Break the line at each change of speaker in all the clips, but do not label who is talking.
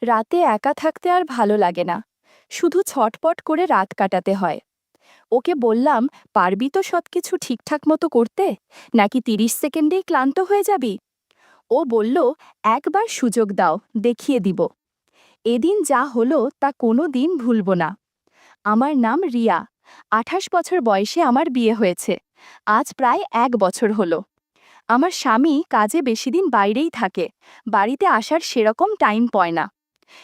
রাতে একা থাকতে আর ভালো লাগে না। শুধু ছটপট করে রাত কাটাতে হয়। ওকে বললাম, পারবি তো সবকিছু ঠিকঠাক মতো করতে, নাকি ৩০ সেকেন্ডেই ক্লান্ত হয়ে যাবি? ও বলল, একবার সুযোগ দাও, দেখিয়ে দিব। এদিন যা হলো তা কোনো দিন ভুলব না। আমার নাম রিয়া। ২৮ বছর বয়সে আমার বিয়ে হয়েছে। আজ প্রায় ১ বছর হলো। আমার স্বামী কাজে বেশিদিন বাইরেই থাকে, বাড়িতে আসার সেরকম টাইম পায় না।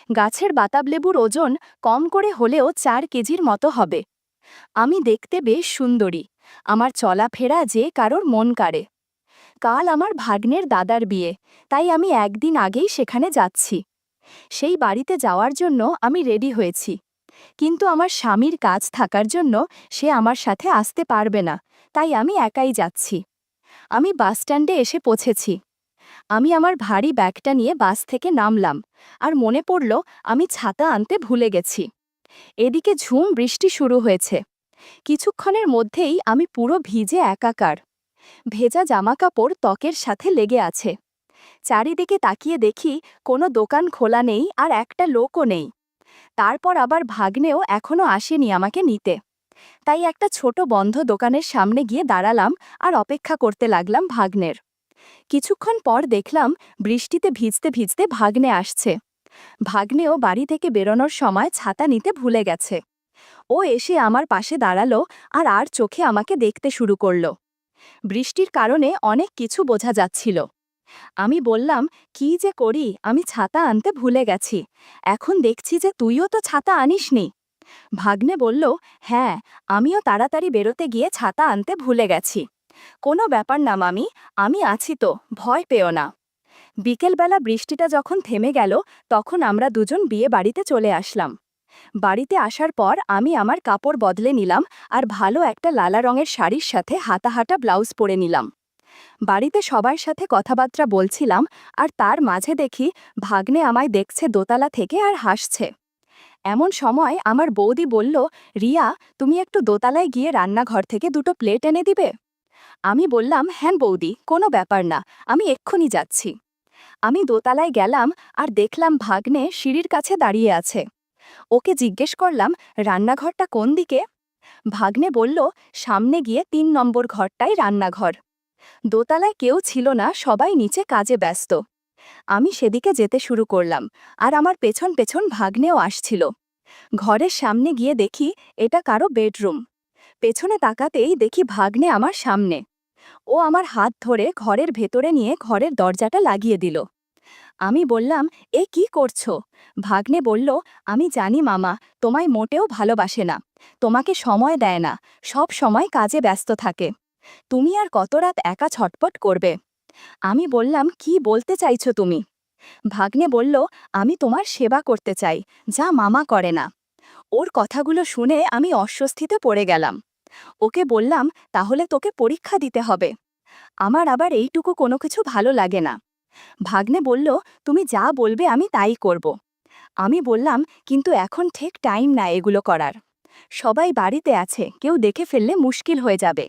গাছের বাতাবলেবুর ওজন কম করে হলেও ৪ কেজির মতো হবে। আমি দেখতে বেশ সুন্দরী। আমার চলাফেরা যে কারোর মন কাড়ে। কাল আমার ভাগ্নের দাদার বিয়ে, তাই আমি একদিন আগেই সেখানে যাচ্ছি। সেই বাড়িতে যাওয়ার জন্য আমি রেডি হয়েছি, কিন্তু আমার স্বামীর কাজ থাকার জন্য সে আমার সাথে আসতে পারবে না, তাই আমি একাই যাচ্ছি। আমি বাসস্ট্যান্ডে এসে পৌঁছেছি। আমি আমার ভারী ব্যাগটা নিয়ে বাস থেকে নামলাম, আর মনে পড়ল আমি ছাতা আনতে ভুলে গেছি। এদিকে ঝুম বৃষ্টি শুরু হয়েছে। কিছুক্ষণের মধ্যেই আমি পুরো ভিজে একাকার। ভেজা জামাকাপড় ত্বকের সাথে লেগে আছে। চারিদিকে তাকিয়ে দেখি কোনো দোকান খোলা নেই আর একটা লোকও নেই। তারপর আবার ভাগ্নেও এখনো আসেনি আমাকে নিতে। তাই একটা ছোট বন্ধ দোকানের সামনে গিয়ে দাঁড়ালাম আর অপেক্ষা করতে লাগলাম ভাগ্নের। কিছুক্ষণ পর দেখলাম বৃষ্টিতে ভিজতে ভিজতে ভাগ্নে আসছে। ভাগ্নেও বাড়ি থেকে বেরোনোর সময় ছাতা নিতে ভুলে গেছে। ও এসে আমার পাশে দাঁড়ালো আর আর চোখে আমাকে দেখতে শুরু করলো। বৃষ্টির কারণে অনেক কিছু বোঝা যাচ্ছিল। আমি বললাম, কি যে করি, আমি ছাতা আনতে ভুলে গেছি। এখন দেখছি যে তুইও তো ছাতা আনিসনি। ভাগ্নে বলল, হ্যাঁ, আমিও তাড়াতাড়ি বেরোতে গিয়ে ছাতা আনতে ভুলে গেছি। কোনো ব্যাপার না মামি, আমি আছি তো, ভয় পেও না। বিকেলবেলা বৃষ্টিটা যখন থেমে গেল, তখন আমরা দুজন বিয়ে বাড়িতে চলে আসলাম। বাড়িতে আসার পর আমি আমার কাপড় বদলে নিলাম আর ভালো একটা লালা রঙের শাড়ির সাথে হাতা হাতা ব্লাউজ পরে নিলাম। বাড়িতে সবার সাথে কথাবার্তা বলছিলাম, আর তার মাঝে দেখি ভাগ্নে আমায় দেখছে দোতলা থেকে আর হাসছে। এমন সময় আমার বৌদি বলল, রিয়া, তুমি একটু দোতলায় গিয়ে রান্নাঘর থেকে দুটো প্লেট এনে দিবে? আমি বললাম, হ্যাঁ বৌদি, কোনো ব্যাপার না, আমি এক্ষুনি যাচ্ছি। আমি দোতলায় গেলাম আর দেখলাম ভাগ্নে সিঁড়ির কাছে দাঁড়িয়ে আছে। ওকে জিজ্ঞেস করলাম, রান্নাঘরটা কোন দিকে? ভাগ্নে বলল, সামনে গিয়ে ৩ নম্বর ঘরটাই রান্নাঘর। দোতলায় কেউ ছিল না, সবাই নিচে কাজে ব্যস্ত। আমি সেদিকে যেতে শুরু করলাম, আর আমার পেছন পেছন ভাগ্নেও আসছিল। ঘরের সামনে গিয়ে দেখি এটা কারো বেডরুম। পেছনে তাকাতেই দেখি ভাগ্নে আমার সামনে। ও আমার হাত ধরে ঘরের ভেতরে নিয়ে ঘরের দরজাটা লাগিয়ে দিল। আমি বললাম, এ কি করছো? ভাগ্নে বলল, আমি জানি মামা, তোমায় মোটেও ভালোবাসে না, তোমাকে সময় দেয় না, সব সময় কাজে ব্যস্ত থাকে। তুমি আর কত রাত একা ছটপট করবে? আমি বললাম, কি বলতে চাইছো তুমি? ভাগ্নে বলল, আমি তোমার সেবা করতে চাই, যা মামা করে না। ওর কথাগুলো শুনে আমি অস্বস্তিতে পড়ে গেলাম। ওকে বললাম, তাহলে তোকে পরীক্ষা দিতে হবে। আমার আবার এইটুকু কোনো কিছু ভালো লাগে না। ভাগ্নে বলল, তুমি যা বলবে আমি তাই করব। আমি বললাম, কিন্তু এখন ঠিক টাইম না এগুলো করার। সবাই বাড়িতে আছে, কেউ দেখে ফেললে মুশকিল হয়ে যাবে।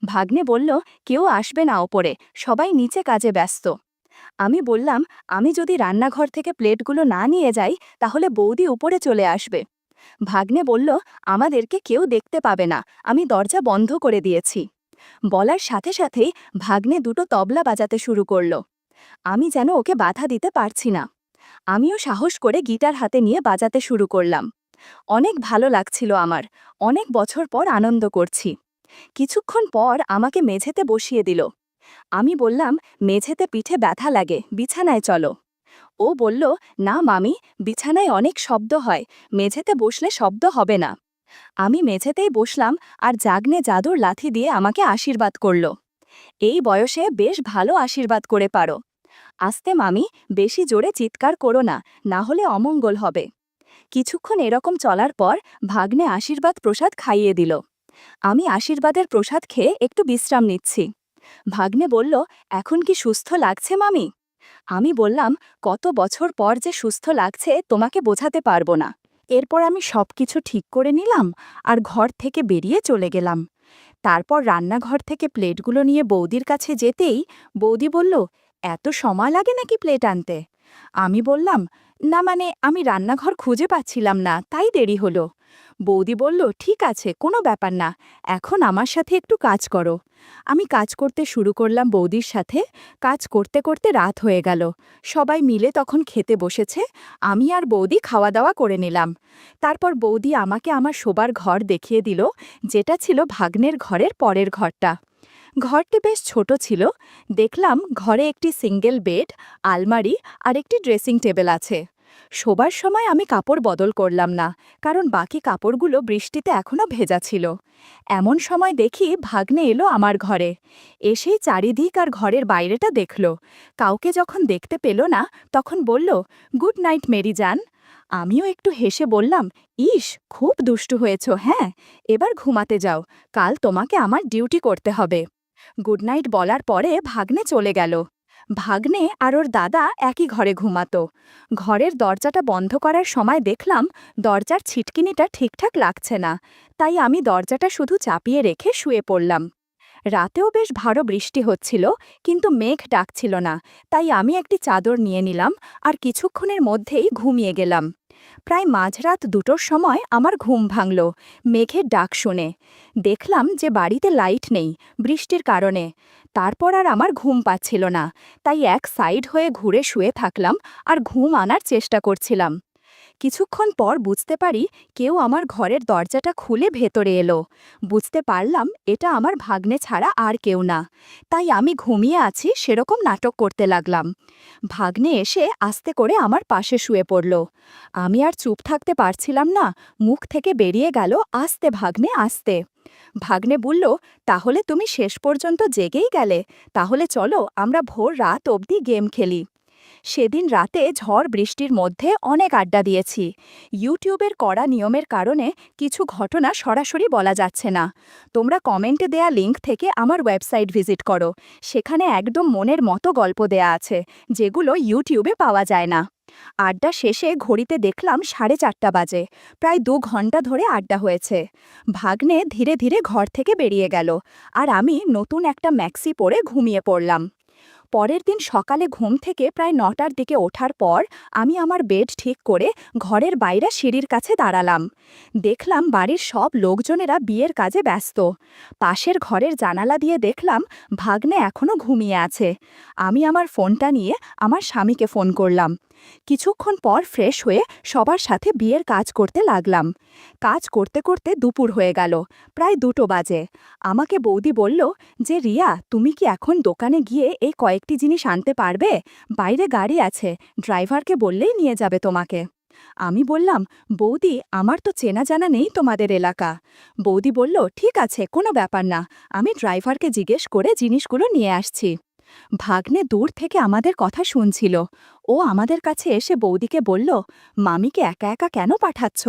ভাগ্নে বলল, কেউ আসবে না ওপরে, সবাই নিচে কাজে ব্যস্ত। আমি বললাম, আমি যদি রান্নাঘর থেকে প্লেটগুলো না নিয়ে যাই, তাহলে বৌদি উপরে চলে আসবে। ভাগ্নে বলল, আমাদেরকে কেউ দেখতে পাবে না, আমি দরজা বন্ধ করে দিয়েছি। বলার সাথে সাথেই ভাগ্নে দুটো তবলা বাজাতে শুরু করল। আমি যেন ওকে বাধা দিতে পারছি না। আমিও সাহস করে গিটার হাতে নিয়ে বাজাতে শুরু করলাম। অনেক ভালো লাগছিল আমার, অনেক বছর পর আনন্দ করছি। কিছুক্ষণ পর আমাকে মেঝেতে বসিয়ে দিল। আমি বললাম, মেঝেতে পিঠে ব্যথা লাগে, বিছানায় চলো। ও বলল, না মামি, বিছানায় অনেক শব্দ হয়, মেঝেতে বসলে শব্দ হবে না। আমি মেঝেতেই বসলাম, আর জাগনে জাদুর লাথি দিয়ে আমাকে আশীর্বাদ করল। এই বয়সে বেশ ভালো আশীর্বাদ করে পারো। আস্তে মামি, বেশি জোরে চিৎকার করো না, না হলে অমঙ্গল হবে। কিছুক্ষণ এরকম চলার পর ভাগ্নে আশীর্বাদ প্রসাদ খাইয়ে দিল। আমি আশীর্বাদের প্রসাদ খেয়ে একটু বিশ্রাম নিচ্ছি। ভাগ্নে বলল, এখন কি সুস্থ লাগছে মামি? আমি বললাম, কত বছর পর যে সুস্থ লাগছে তোমাকে বোঝাতে পারবো না। এরপর আমি সবকিছু ঠিক করে নিলাম আর ঘর থেকে বেরিয়ে চলে গেলাম। তারপর রান্নাঘর থেকে প্লেটগুলো নিয়ে বৌদির কাছে যেতেই বৌদি বলল, এত সময় লাগে নাকি প্লেট আনতে? আমি বললাম, না মানে আমি রান্নাঘর খুঁজে পাচ্ছিলাম না, তাই দেরি হলো। বৌদি বলল, ঠিক আছে, কোনো ব্যাপার না, এখন আমার সাথে একটু কাজ করো। আমি কাজ করতে শুরু করলাম বৌদির সাথে। কাজ করতে করতে রাত হয়ে গেল। সবাই মিলে তখন খেতে বসেছে। আমি আর বৌদি খাওয়া দাওয়া করে নিলাম। তারপর বৌদি আমাকে আমার শোবার ঘর দেখিয়ে দিল, যেটা ছিল ভাগ্নের ঘরের পরের ঘরটা। ঘরটি বেশ ছোট ছিল। দেখলাম ঘরে একটি সিঙ্গেল বেড, আলমারি আর একটি ড্রেসিং টেবিল আছে। শোবার সময় আমি কাপড় বদল করলাম না, কারণ বাকি কাপড়গুলো বৃষ্টিতে এখনো ভেজা ছিল। এমন সময় দেখি ভাগ্নে এলো আমার ঘরে। এসেই চারিদিক আর ঘরের বাইরেটা দেখল। কাউকে যখন দেখতে পেল না, তখন বলল, গুড নাইট মেরি জান। আমিও একটু হেসে বললাম, ইস, খুব দুষ্টু হয়েছ, হ্যাঁ, এবার ঘুমাতে যাও, কাল তোমাকে আমার ডিউটি করতে হবে। গুড নাইট বলার পরে ভাগ্নে চলে গেল। ভাগ্নে আর ওর দাদা একই ঘরে ঘুমাতো। ঘরের দরজাটা বন্ধ করার সময় দেখলাম দরজার ছিটকিনিটা ঠিকঠাক লাগছে না, তাই আমি দরজাটা শুধু চাপিয়ে রেখে শুয়ে পড়লাম। রাতেও বেশ ভালো বৃষ্টি হচ্ছিল, কিন্তু মেঘ ডাকছিল না, তাই আমি একটি চাদর নিয়ে নিলাম আর কিছুক্ষণের মধ্যেই ঘুমিয়ে গেলাম। প্রায় মাঝরাত 2টোর সময় আমার ঘুম ভাঙল মেঘের ডাক শুনে। দেখলাম যে বাড়িতে লাইট নেই বৃষ্টির কারণে। তারপর আর আমার ঘুম পাচ্ছিল না, তাই এক সাইড হয়ে ঘুরে শুয়ে থাকলাম আর ঘুম আনার চেষ্টা করছিলাম। কিছুক্ষণ পর বুঝতে পারি কেউ আমার ঘরের দরজাটা খুলে ভেতরে এলো। বুঝতে পারলাম এটা আমার ভাগ্নে ছাড়া আর কেউ না, তাই আমি ঘুমিয়ে আছি সেরকম নাটক করতে লাগলাম। ভাগ্নে এসে আস্তে করে আমার পাশে শুয়ে পড়ল। আমি আর চুপ থাকতে পারছিলাম না, মুখ থেকে বেরিয়ে গেল, আস্তে ভাগ্নে আস্তে। ভাগ্নে বলল, তাহলে তুমি শেষ পর্যন্ত জেগেই গেলে, তাহলে চলো আমরা ভোর রাত অবধি গেম খেলি। সেদিন রাতে ঝড় বৃষ্টির মধ্যে অনেক আড্ডা দিয়েছি। ইউটিউবের কড়া নিয়মের কারণে কিছু ঘটনা সরাসরি বলা যাচ্ছে না। তোমরা কমেন্টে দেয়া লিঙ্ক থেকে আমার ওয়েবসাইট ভিজিট করো, সেখানে একদম মনের মতো গল্প দেয়া আছে, যেগুলো ইউটিউবে পাওয়া যায় না। আড্ডা শেষে ঘড়িতে দেখলাম 4:30 বাজে। প্রায় 2 ঘন্টা ধরে আড্ডা হয়েছে। ভাগ্নে ধীরে ধীরে ঘর থেকে বেরিয়ে গেল, আর আমি নতুন একটা ম্যাক্সি পরে ঘুমিয়ে পড়লাম। পরের দিন সকালে ঘুম থেকে প্রায় 9টার দিকে ওঠার পর আমি আমার বেড ঠিক করে ঘরের বাইরে সিঁড়ির কাছে দাঁড়ালাম। দেখলাম বাড়ির সব লোকজনেরা বিয়ের কাজে ব্যস্ত। পাশের ঘরের জানালা দিয়ে দেখলাম ভাগ্নে এখনো ঘুমিয়ে আছে। আমি আমার ফোনটা নিয়ে আমার স্বামীকে ফোন করলাম। কিছুক্ষণ পর ফ্রেশ হয়ে সবার সাথে বিয়ের কাজ করতে লাগলাম। কাজ করতে করতে দুপুর হয়ে গেল, প্রায় 2টো বাজে। আমাকে বৌদি বলল যে, রিয়া, তুমি কি এখন দোকানে গিয়ে এই কয়েকটি জিনিস আনতে পারবে? বাইরে গাড়ি আছে, ড্রাইভারকে বললেই নিয়ে যাবে তোমাকে। আমি বললাম, বৌদি, আমার তো চেনা জানা নেই তোমাদের এলাকা। বৌদি বলল, ঠিক আছে, কোনো ব্যাপার না, আমি ড্রাইভারকে জিজ্ঞেস করে জিনিসগুলো নিয়ে আসছি। ভাগ্নে দূর থেকে আমাদের কথা শুনছিল। ও আমাদের কাছে এসে বৌদিকে বলল, মামিকে একা একা কেন পাঠাচ্ছ?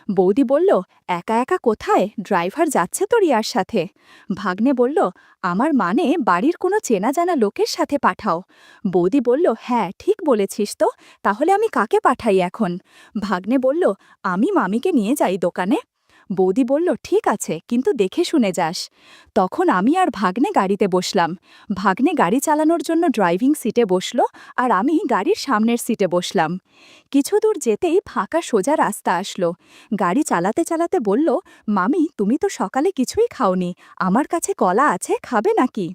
বৌদি বলল, একা একা কোথায়, ড্রাইভার যাচ্ছে তো রিয়ার সাথে। ভাগ্নে বলল, আমার মানে বাড়ির কোনো চেনা জানা লোকের সাথে পাঠাও। বৌদি বলল, হ্যাঁ, ঠিক বলেছিস তো, তাহলে আমি কাকে পাঠাই এখন? ভাগ্নে বলল, আমি মামিকে নিয়ে যাই দোকানে। বৌদি বলল, ঠিক আছে, কিন্তু দেখে শুনে যাস। তখন আমি আর ভাগ্নে গাড়িতে বসলাম। ভাগ্নে গাড়ি চালানোর জন্য ড্রাইভিং সিটে বসল, আর আমি গাড়ির সামনের সিটে বসলাম। কিছু দূর যেতেই ফাঁকা সোজা রাস্তা আসলো। গাড়ি চালাতে চালাতে বলল, মামি, তুমি তো সকালে কিছুই খাওনি, আমার কাছে কলা আছে, খাবে নাকি?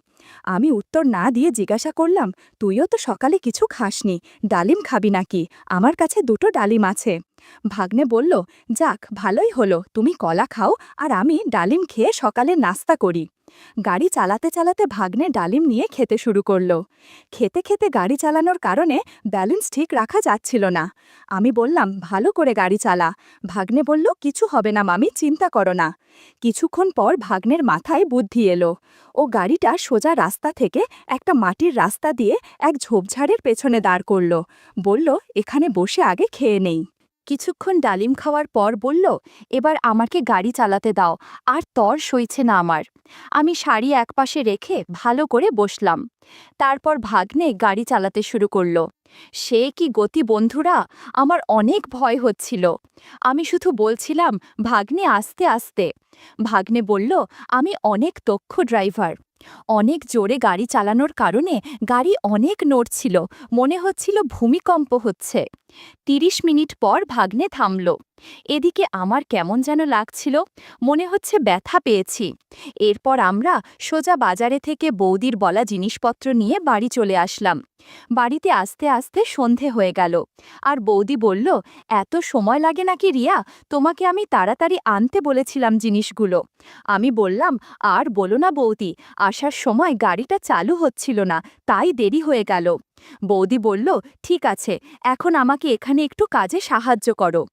আমি উত্তর না দিয়ে জিজ্ঞাসা করলাম, তুইও তো সকালে কিছু খাসনি, ডালিম খাবি নাকি? আমার কাছে 2টো ডালিম আছে। ভাগ্নে বলল, যাক, ভালোই হলো, তুমি কলা খাও আর আমি ডালিম খেয়ে সকালে নাস্তা করি। গাড়ি চালাতে চালাতে ভাগ্নে ডালিম নিয়ে খেতে শুরু করল। খেতে খেতে গাড়ি চালানোর কারণে ব্যালেন্স ঠিক রাখা যাচ্ছিল না। আমি বললাম, ভালো করে গাড়ি চালা। ভাগ্নে বলল, কিছু হবে না মামি, চিন্তা করো না। কিছুক্ষণ পর ভাগ্নের মাথায় বুদ্ধি এলো। ও গাড়িটা সোজা রাস্তা থেকে একটা মাটির রাস্তা দিয়ে এক ঝোপঝাড়ের পেছনে দাঁড় করল। বলল, এখানে বসে আগে খেয়ে নেই। কিছুক্ষণ ডালিম খাওয়ার পর বলল, এবার আমাকে গাড়ি চালাতে দাও, আর তর সইছে না আমার। আমি শাড়ি একপাশে রেখে ভালো করে বসলাম। তারপর ভাগ্নে গাড়ি চালাতে শুরু করল। সে কি গতি বন্ধুরা, আমার অনেক ভয় হচ্ছিল। আমি শুধু বলছিলাম, ভাগ্নে আস্তে আস্তে। ভাগ্নে বলল, আমি অনেক দক্ষ ড্রাইভার, অনেক জোরে গাড়ি চালানোর কারণে গাড়ি অনেক নড়ছিল, মনে হচ্ছিল ভূমিকম্প হচ্ছে। ৩০ মিনিট পর ভাগ্নে থামল। এদিকে আমার কেমন যেন লাগছিল, মনে হচ্ছে ব্যথা পেয়েছি। এরপর আমরা সোজা বাজারে থেকে বৌদির বলা জিনিসপত্র নিয়ে বাড়ি চলে আসলাম। বাড়িতে আসতে আসতে সন্ধে হয়ে গেল, আর বৌদি বলল, এত সময় লাগে নাকি রিয়া? তোমাকে আমি তাড়াতাড়ি আনতে বলেছিলাম জিনিসগুলো। আমি বললাম, আর বলো না বৌদি, আসার সময় গাড়িটা চালু হচ্ছিল না, তাই দেরি হয়ে গেল। বৌদি বলল, ঠিক আছে, এখন আমাকে এখানে একটু কাজে সাহায্য করো।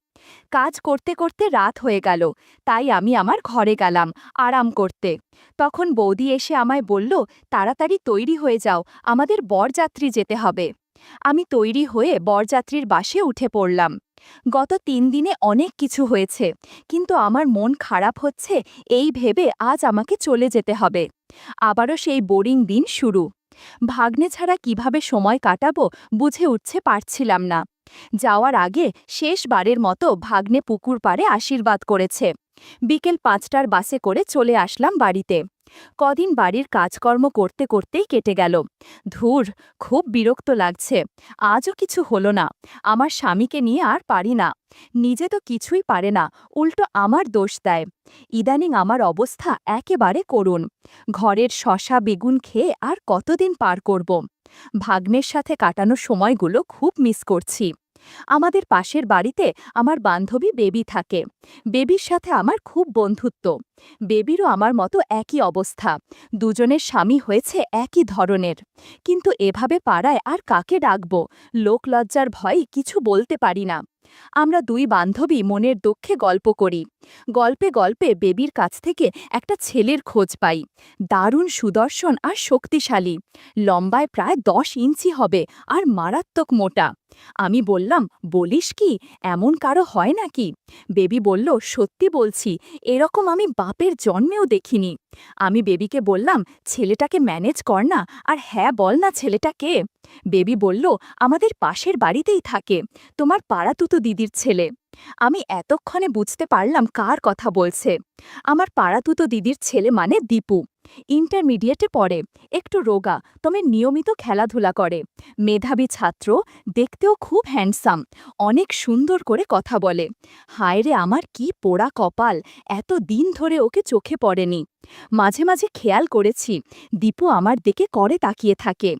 কাজ করতে করতে রাত হয়ে গেল, তাই আমি আমার ঘরে গেলাম আরাম করতে। তখন বৌদি এসে আমায় বলল, তাড়াতাড়ি তৈরি হয়ে যাও, আমাদের বরযাত্রী যেতে হবে। আমি তৈরি হয়ে বরযাত্রীর বাসে উঠে পড়লাম। গত ৩ দিনে অনেক কিছু হয়েছে, কিন্তু আমার মন খারাপ হচ্ছে এই ভেবে আজ আমাকে চলে যেতে হবে। আবারও সেই বোরিং দিন শুরু। ভাগ্নে ছাড়া কিভাবে সময় কাটাবো বুঝে উঠতে পারছিলাম না। যাওয়ার আগে শেষবারের মতো ভাগ্নে পুকুর পাড়ে আশীর্বাদ করেছে। বিকেল ৫টার বাসে করে চলে আসলাম বাড়িতে। কদিন বাড়ির কাজকর্ম করতে করতেই কেটে গেল। ধুর, খুব বিরক্ত লাগছে। আজও কিছু হলো না। আমার স্বামীকে নিয়ে আর পারি না। নিজে তো কিছুই পারে না, উল্টো আমার দোষ দেয়। ইদানিং আমার অবস্থা একেবারে করুণ। ঘরের শশা বেগুন খেয়ে আর কতদিন পার করব। ভাগ্নের সাথে কাটানো সময়গুলো খুব মিস করছি। আমাদের পাশের বাড়িতে আমার বান্ধবী বেবি থাকে। বেবির সাথে আমার খুব বন্ধুত্ব। বেবিরও আমার মতো একই অবস্থা। দুজনের স্বামী হয়েছে একই ধরনের। কিন্তু এভাবে পাড়ায় আর কাকে ডাকব? লোকলজ্জার ভয়ে কিছু বলতে পারি না। আমরা দুই বান্ধবী মনের দুঃখে গল্প করি। গল্পে গল্পে বেবির কাছ থেকে একটা ছেলের খোঁজ পাই। দারুণ সুদর্শন আর শক্তিশালী। লম্বায় প্রায় ১০ ইঞ্চি হবে আর মারাত্মক মোটা। আমি বললাম, বলিস কি, এমন কারো হয় নাকি? বেবি বলল, সত্যি বলছি, এরকম আমি বাপের জন্মেও দেখিনি। আমি বেবিকে বললাম, ছেলেটাকে ম্যানেজ কর না, আর হ্যাঁ বল না, ছেলেটা কে? বেবি বলল, আমাদের পাশের বাড়িতেই থাকে, তোমার পাড়াতুতো দিদির ছেলে। আমি এতক্ষণে বুঝতে পারলাম কার কথা বলছে। আমার পাড়াতুতো দিদির ছেলে মানে দীপু। ইন্টারমিডিয়েটে পড়ে, একটু রোগা, তবে নিয়মিত খেলাধুলা করে। মেধাবী ছাত্র, দেখতেও খুব হ্যান্ডসাম, অনেক সুন্দর করে কথা বলে। হায় রে, আমার কি পোড়া কপাল, এত দিন ধরে ওকে চোখে পড়েনি। মাঝে মাঝে খেয়াল করেছি, দীপু আমার দিকে করে তাকিয়ে থাকে।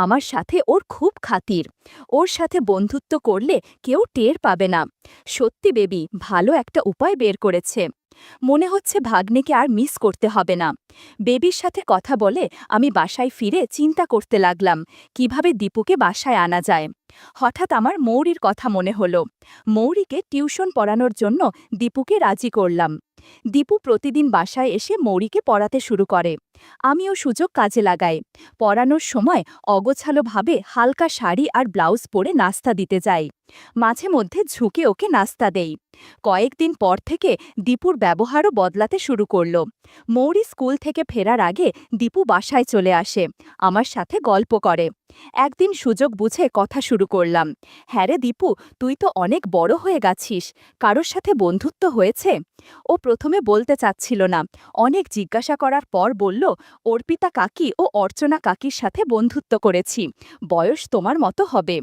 আমার সাথে ওর খুব খাতির। ওর সাথে বন্ধুত্ব করলে কেউ টের পাবে না। সত্যি বেবি ভালো একটা উপায় বের করেছে। মনে হচ্ছে ভাগ্নেকে আর মিস করতে হবে না। বেবির সাথে কথা বলে আমি বাসায় ফিরে চিন্তা করতে লাগলাম কিভাবে দীপুকে বাসায় আনা যায়। হঠাৎ আমার মৌরির কথা মনে হলো। মৌরিকে টিউশন পড়ানোর জন্য দীপুকে রাজি করলাম। দীপু প্রতিদিন বাসায় এসে মৌরিকে পড়াতে শুরু করে। আমিও সুযোগ কাজে লাগাই। পড়ানোর সময় অগোছালোভাবে হালকা শাড়ি আর ব্লাউজ পরে নাস্তা দিতে যাই। মাঝে মধ্যে ঝুঁকে ওকে নাস্তা দেই। কয়েকদিন পর থেকে দীপুর ব্যবহারও বদলাতে শুরু করল। মৌরি স্কুল থেকে ফেরার আগে দীপু বাসায় চলে আসে, আমার সাথে গল্প করে। একদিন সুযোগ বুঝে কথা শুরু করলাম, হ্যাঁ রে দীপু, তুই তো অনেক বড় হয়ে গেছিস, কারোর সাথে বন্ধুত্ব হয়েছে? ও প্রথমে বলতে চাচ্ছিল না, অনেক জিজ্ঞাসা করার পর বলল, অর্পিতা কাকি ও অর্চনা কাকির সাথে বন্ধুত্ব করেছি, বয়স তোমার মতো হবে।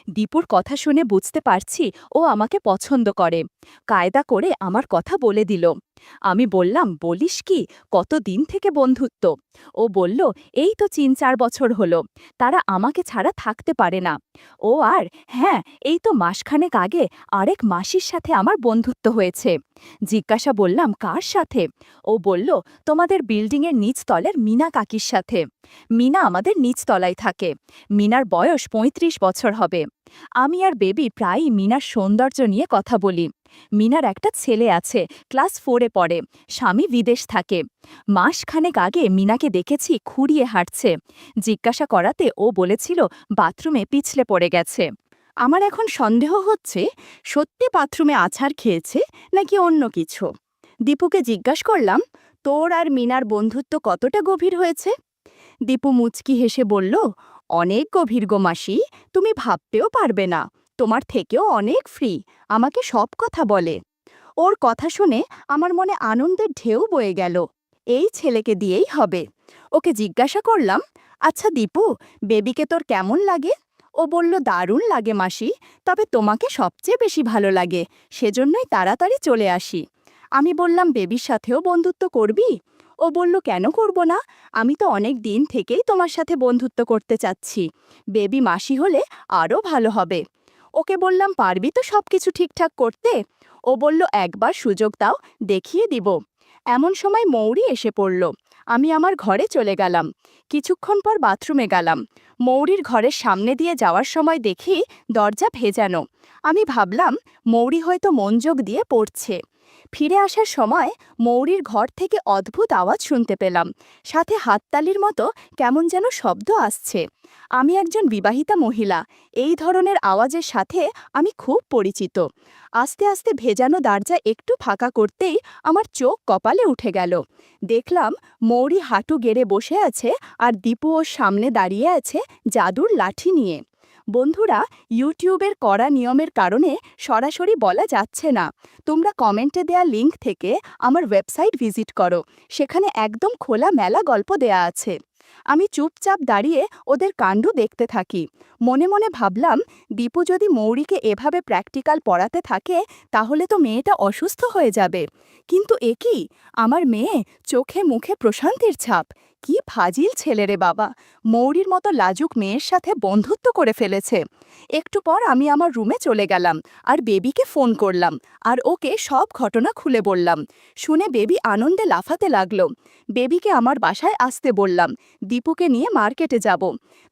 দীপুর কথা শুনে বুঝতে পারছি ও আমাকে পছন্দ করে। কায়দা করে আমার কথা বলে দিল। আমি বললাম, বলিস কি, কতদিন থেকে বন্ধুত্ব? ও বলল, এই তো ৩-৪ বছর হলো, তারা আমাকে ছাড়া থাকতে পারে না। ও আর হ্যাঁ, এই তো মাসখানেক আগে আরেক মাসির সাথে আমার বন্ধুত্ব হয়েছে। জিজ্ঞাসা বললাম, কার সাথে? ও বলল, তোমাদের বিল্ডিংয়ের নিচতলের মিনা কাকির সাথে। মিনা আমাদের নিচতলায় থাকে। মিনার বয়স ৩৫ বছর হবে। আমি আর বেবি প্রায়ই মিনার সৌন্দর্য নিয়ে কথা বলি। মিনার একটা ছেলে আছে, ক্লাস 4-এ পড়ে, স্বামী বিদেশ থাকে। মাসখানেক আগে মিনাকে দেখেছি খুঁড়িয়ে হাঁটছে। জিজ্ঞাসা করাতে ও বলেছিল বাথরুমে পিছলে পড়ে গেছে। আমার এখন সন্দেহ হচ্ছে সত্যি বাথরুমে আছাড় খেয়েছে নাকি অন্য কিছু। দীপুকে জিজ্ঞাসা করলাম, তোর আর মিনার বন্ধুত্ব কতটা গভীর হয়েছে? দীপু মুচকি হেসে বলল, অনেক গভীর গো মাসি, তুমি ভাবতেও পারবে না, তোমার থেকেও অনেক ফ্রি, আমাকে সব কথা বলে। ওর কথা শুনে আমার মনে আনন্দের ঢেউ বয়ে গেল। এই ছেলেকে দিয়েই হবে, ওকে জিজ্ঞাসা করলাম, আচ্ছা দীপু, বেবিকে তোর কেমন লাগে? ও বলল, দারুণ লাগে মাসি, তবে তোমাকে সবচেয়ে বেশি ভালো লাগে, সেজন্যই তাড়াতাড়ি চলে আসি। আমি বললাম, বেবির সাথেও বন্ধুত্ব করবি? ও বলল, কেন করব না, আমি তো অনেক দিন থেকেই তোমার সাথে বন্ধুত্ব করতে চাচ্ছি, বেবি মাসি হলে আরও ভালো হবে। ওকে বললাম, পারবি তো সব কিছু ঠিকঠাক করতে? ও বলল, একবার সুযোগ দাও, দেখিয়ে দিব। এমন সময় মৌরি এসে পড়ল। আমি আমার ঘরে চলে গেলাম। কিছুক্ষণ পর বাথরুমে গেলাম। মৌরির ঘরের সামনে দিয়ে যাওয়ার সময় দেখি দরজা ভেজানো। আমি ভাবলাম মৌরি হয়তো মনোযোগ দিয়ে পড়ছে। ফিরে আসার সময় মৌরির ঘর থেকে অদ্ভুত আওয়াজ শুনতে পেলাম, সাথে হাততালির মতো কেমন যেন শব্দ আসছে। আমি একজন বিবাহিতা মহিলা, এই ধরনের আওয়াজের সাথে আমি খুব পরিচিত। আস্তে আস্তে ভেজানো দরজা একটু ফাঁকা করতেই আমার চোখ কপালে উঠে গেল। দেখলাম মৌরি হাঁটু গেড়ে বসে আছে আর দীপু ওর সামনে দাঁড়িয়ে আছে জাদুর লাঠি নিয়ে। বন্ধুরা, ইউটিউবের কড়া নিয়মের কারণে সরাসরি বলা যাচ্ছে না। তোমরা কমেন্টে দেয়া লিংক থেকে আমার ওয়েবসাইট ভিজিট করো, সেখানে একদম খোলা মেলা গল্প দেয়া আছে। আমি চুপচাপ দাঁড়িয়ে ওদের কাণ্ড দেখতে থাকি। মনে মনে ভাবলাম, দীপু যদি মৌরিকে এভাবে প্র্যাকটিক্যাল পড়াতে থাকে তাহলে তো মেয়েটা অসুস্থ হয়ে যাবে। কিন্তু এ কি, আমার মেয়ে চোখে মুখে প্রশান্তির ছাপ। কি ফাজিল ছেলে রে বাবা, মৌরির মতো লাজুক মেয়ের সাথে বন্ধুত্ব করে ফেলেছে। একটু পর আমি আমার রুমে চলে গেলাম আর বেবিকে ফোন করলাম আর ওকে সব ঘটনা খুলে বললাম। শুনে বেবি আনন্দে লাফাতে লাগলো। বেবিকে আমার বাসায় আসতে বললাম, দীপুকে নিয়ে মার্কেটে যাব।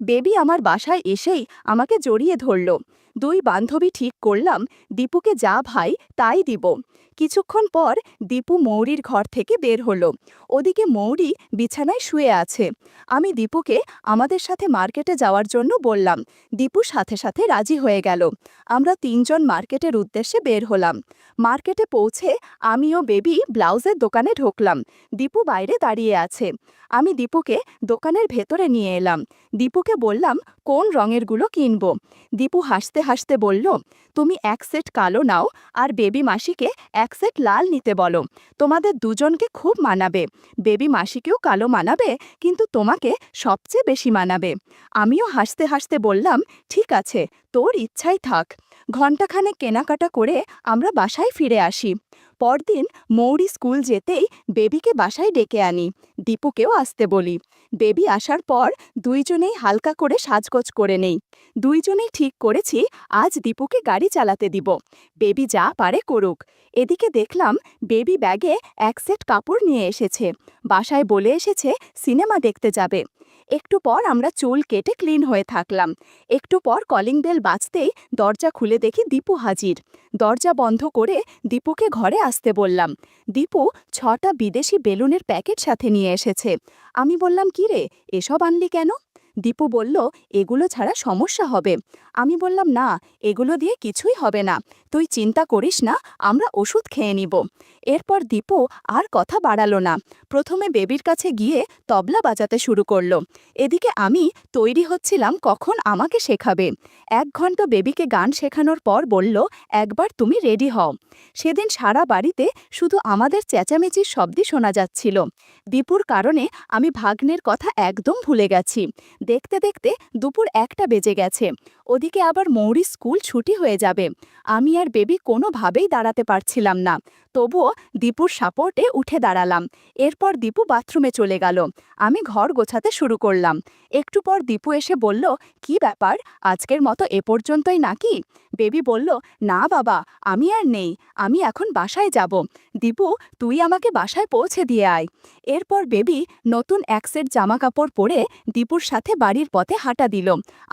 বেবি আমার বাসায় এসেই আমাকে জড়িয়ে ধরল। দুই বান্ধবী ঠিক করলাম দীপুকে যা ভাই তাই দিব। কিছুক্ষণ পর দীপু মৌরির ঘর থেকে বের হলো। ওদিকে মৌরি বিছানায় শুয়ে আছে। আমি দীপুকে আমাদের সাথে মার্কেটে যাওয়ার জন্য বললাম। দীপু সাথে সাথে রাজি হয়ে গেল। আমরা তিনজন মার্কেটের উদ্দেশ্যে বের হলাম। মার্কেটে পৌঁছে আমি ও বেবি ব্লাউজের দোকানে ঢুকলাম। দীপু বাইরে দাঁড়িয়ে আছে। আমি দীপুকে দোকানের ভেতরে নিয়ে এলাম। দীপুকে বললাম, কোন রঙেরগুলো কিনব? দীপু হাসতে হাসতে বলল, তুমি এক সেট কালো নাও আর বেবি মাসিকে এক সেট লাল নিতে বলো, তোমাদের দুজনকে খুব মানাবে। বেবি মাসিকেও কালো মানাবে, কিন্তু তোমাকে সবচেয়ে বেশি মানাবে। আমিও হাসতে হাসতে বললাম, ঠিক আছে, তোর ইচ্ছাই থাক। ঘণ্টাখানেক কেনাকাটা করে আমরা বাসায় ফিরে আসি। পরদিন মৌরি স্কুল যেতেই বেবিকে বাসায় ডেকে আনি। দীপুকেও আসতে বলি। বেবি আসার পর দুইজনেই হালকা করে সাজগোজ করে নেই। দুইজনেই ঠিক করেছি আজ দীপুকে গাড়ি চালাতে দিব। বেবি যা পারে করুক। এদিকে দেখলাম বেবি ব্যাগে এক সেট কাপড় নিয়ে এসেছে। বাসায় বলে এসেছে সিনেমা দেখতে যাবে। একটু পর আমরা চুল কেটে ক্লিন হয়ে থাকলাম। একটু পর কলিং বেল বাজতেই দরজা খুলে দেখি দীপু হাজির। দরজা বন্ধ করে দীপুকে ঘরে আসতে বললাম। দীপু 6টা বিদেশি বেলুনের প্যাকেট সাথে নিয়ে এসেছে। আমি বললাম, কি রে, এসব আনলি কেন? দীপু বলল, এগুলো ছাড়া সমস্যা হবে। আমি বললাম, না, এগুলো দিয়ে কিছুই হবে না, তুই চিন্তা করিস না, আমরা ওষুধ খেয়ে নিব। এরপর দীপু আর কথা বাড়ালো না। প্রথমে বেবির কাছে গিয়ে তবলা বাজাতে শুরু করলো। এদিকে আমি তৈরি হচ্ছিলাম কখন আমাকে শেখাবে। 1 ঘন্টা বেবিকে গান শেখানোর পর বলল, একবার তুমি রেডি হও। সেদিন সারা বাড়িতে শুধু আমাদের চেঁচামেচির শব্দই শোনা যাচ্ছিল। দীপুর কারণে আমি ভাগ্নের কথা একদম ভুলে গেছি। দেখতে দেখতে দুপুর 1টা বেজে গেছে। ওদিকে আবার মৌরির স্কুল ছুটি হয়ে যাবে। আমি আর বেবি কোনোভাবেই দাঁড়াতে পারছিলাম না। তবুও দীপুর সাপোর্টে উঠে দাঁড়ালাম। এরপর দীপু বাথরুমে চলে গেল। আমি ঘর গোছাতে শুরু করলাম। একটু পর দীপু এসে বলল, কি ব্যাপার, আজকের মতো এ পর্যন্তই নাকি? বেবি বলল, না বাবা, আমি আর নেই, আমি এখন বাসায় যাব। দীপু, তুই আমাকে বাসায় পৌঁছে দিয়ে আয়। এরপর বেবি নতুন এক সেট জামা কাপড় পরে দীপুর সাথে বাড়ির পথে হাঁটা দিল।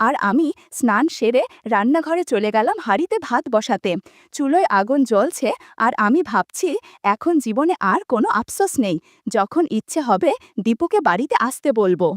আর আমি স্নান সেরে রান্নাঘরে চলে গেলাম হাঁড়িতে ভাত বসাতে। চুলোয় আগুন জ্বলছে আর আমি ভাবছি, এখন জীবনে আর কোনো আফসোস নেই। যখন ইচ্ছে হবে দীপুকে বাড়িতে আসতে বলবো।